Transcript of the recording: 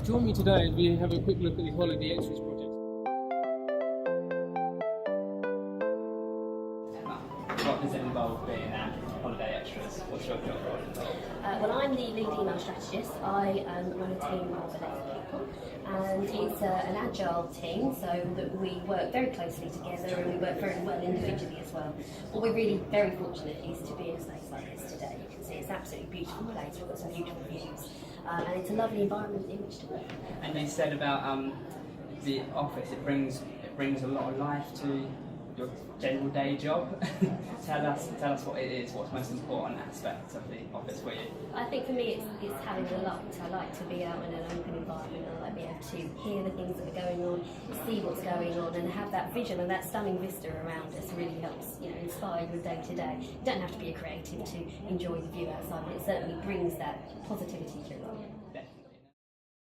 Join me today as we have a quick look at the Holiday Extras project. What does it involve being at Holiday Extras? What's your job role involved? Well, I'm the lead email strategist. I run a team of 11 people, and it's an agile team, so that we work very closely together and we work very well individually as well. What we're really very fortunate is to be in a space like this today. You can see it's an absolutely beautiful place. We've got some beautiful views, and it's a lovely environment in which to work. And you said about the office, it brings a lot of life to your general day job. tell us what it is, what's the most important aspect of the office for you? I think for me it's having a light. I like to be out in an open environment. I like being able to hear the things that are going on, see what's going on, and have that vision and that stunning vista around us really helps, inspire your day to day. You don't have to be a creative to enjoy the view outside, but it certainly brings that positivity to your life.